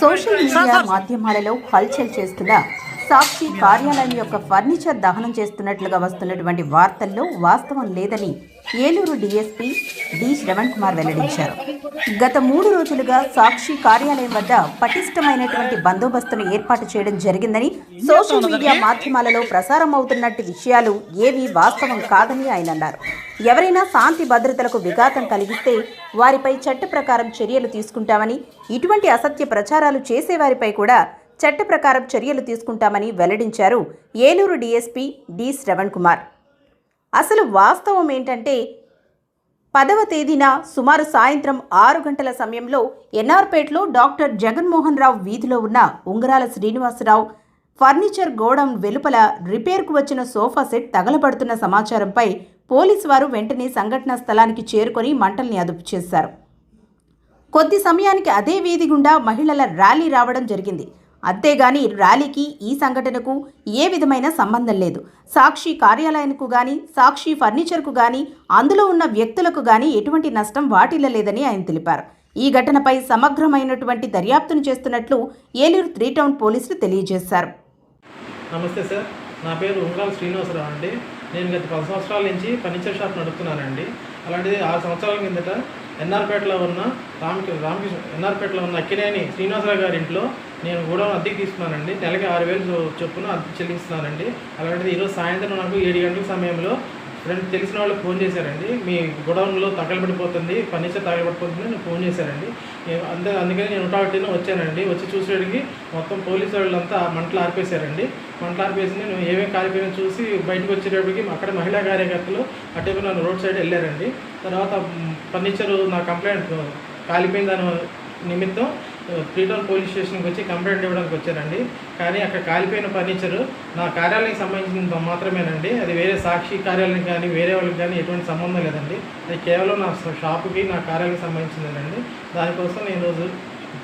Social media మాధ్యమాలలో హల్చల్ చేస్తున్న సాక్షి కార్యాలయం యొక్క ఫర్నిచర్ దహనం చేస్తున్నట్లుగా వస్తున్నటువంటి వార్తల్లో వాస్తవం లేదని ఏలూరు డీఎస్పీ డి శ్రవణ్ కుమార్ వెల్లడించారు. గత 3 రోజులుగా సాక్షి కార్యాలయం వద్ద పటిష్టమైనటువంటి బందోబస్తును ఏర్పాటు చేయడం జరిగిందని, సోషల్ మీడియా మాధ్యమాలలో ప్రసారం అవుతున్నట్టు విషయాలు ఏవీ వాస్తవం కాదని ఆయన అన్నారు. ఎవరైనా శాంతి భద్రతలకు విఘాతం కలిగిస్తే వారిపై చట్ట ప్రకారం చర్యలు తీసుకుంటామని, ఇటువంటి అసత్య ప్రచారాలు చేసేవారిపై కూడా చట్ట ప్రకారం చర్యలు తీసుకుంటామని వెల్లడించారు ఏలూరు డీఎస్పీ డి శ్రవణ్ కుమార్. అసలు వాస్తవం ఏంటంటే 10వ తేదీన సుమారు సాయంత్రం 6 గంటల సమయంలో ఎన్ఆర్పేటలో డాక్టర్ జగన్మోహన్ రావు వీధిలో ఉన్న ఉంగరాల శ్రీనివాసరావు ఫర్నిచర్ గోడౌన్ వెలుపల రిపేర్కు వచ్చిన సోఫా సెట్ తగలబడుతున్న సమాచారంపై పోలీసు వారు వెంటనే సంఘటనా స్థలానికి చేరుకొని మంటల్ని అదుపు చేశారు. కొద్ది సమయానికి అదే వీధి గుండా మహిళల ర్యాలీ రావడం జరిగింది. అంతేగాని ర్యాలీకి ఈ సంఘటనకు ఏ విధమైన సంబంధం లేదు. సాక్షి కార్యాలయానికి కానీ, సాక్షి ఫర్నిచర్కు కానీ, అందులో ఉన్న వ్యక్తులకు కానీ ఎటువంటి నష్టం వాటిల్లలేదని ఆయన తెలిపారు. ఈ ఘటనపై సమగ్రమైనటువంటి దర్యాప్తును చేస్తున్నట్లు ఏలూరు 3 టౌన్ పోలీసులు తెలియజేశారు. నమస్తే సార్, నా పేరు ఉంగరాల శ్రీనివాసరావు అండి. నేను గత 10 సంవత్సరాల నుంచి ఫర్నిచర్ షాప్ నడుపుతున్నానండి. అలాంటిది 6 సంవత్సరాల కిందట ఎన్ఆర్పేటలో ఉన్న ఎన్ఆర్పేటలో ఉన్న అక్కినేని శ్రీనివాసరావు గారి ఇంట్లో నేను గోడౌన్ అద్దెకి తీసుకున్నానండి. నెలకి 6,000 చొప్పున అద్దె చెల్లిస్తున్నానండి. అలాంటిది ఈరోజు సాయంత్రం నాకు 7 గంటల సమయంలో ఫ్రెండ్ తెలిసిన వాళ్ళు ఫోన్ చేశారండి. మీ గోడౌన్లో తగలబడిపోతుంది, ఫర్నిచర్ తగలబడిపోతుంది అని ఫోన్ చేశారండి. అందుకని నేను ఉంటాటిన వచ్చానండి. వచ్చి చూసేటికి మొత్తం పోలీసు వాళ్ళంతా మంటలు ఆర్పేశారండి. మంటలు ఆర్పేసి నేను ఏమేమి కాలిపోయినా చూసి బయటకు వచ్చేటప్పటికి అక్కడ మహిళా కార్యకర్తలు అటువైపు నన్ను రోడ్ సైడ్ వెళ్ళారండి. తర్వాత ఫర్నిచరు నా కంప్లైంట్ కాలిపోయిన దాని నిమిత్తం 3 టౌన్ పోలీస్ స్టేషన్కి వచ్చి కంప్లైంట్ ఇవ్వడానికి వచ్చారండి. కానీ అక్కడ కాలిపోయిన ఫర్నిచరు నా కార్యాలయానికి సంబంధించిన మాత్రమేనండి. అది వేరే సాక్షి కార్యాలయం కానీ వేరే వాళ్ళకి కానీ ఎటువంటి సంబంధం లేదండి. అది కేవలం నా షాపుకి నా కార్యాలయానికి సంబంధించిందేనండి. దానికోసం నేను ఈరోజు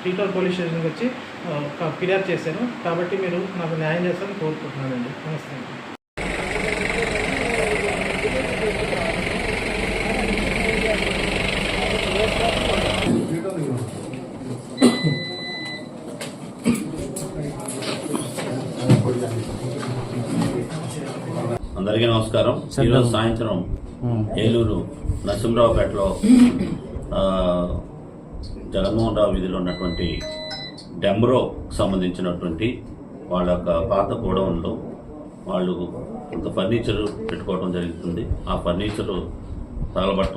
3 టౌన్ పోలీస్ స్టేషన్కి వచ్చి ఫిర్యాదు చేశాను. కాబట్టి మీరు నాకు న్యాయం చేస్తారని కోరుకుంటున్నానండి. నమస్తే. అందరికీ నమస్కారం. ఈరోజు సాయంత్రం ఏలూరు నరసింహరావుపేటలో జగన్మోహన్ రావు వీధిలో ఉన్నటువంటి డెంబ్రో సంబంధించినటువంటి వాళ్ళ యొక్క పాత గోడౌన్లో వాళ్ళు కొంత ఫర్నిచరు పెట్టుకోవడం జరుగుతుంది. ఆ ఫర్నిచరు తగలబట్టడం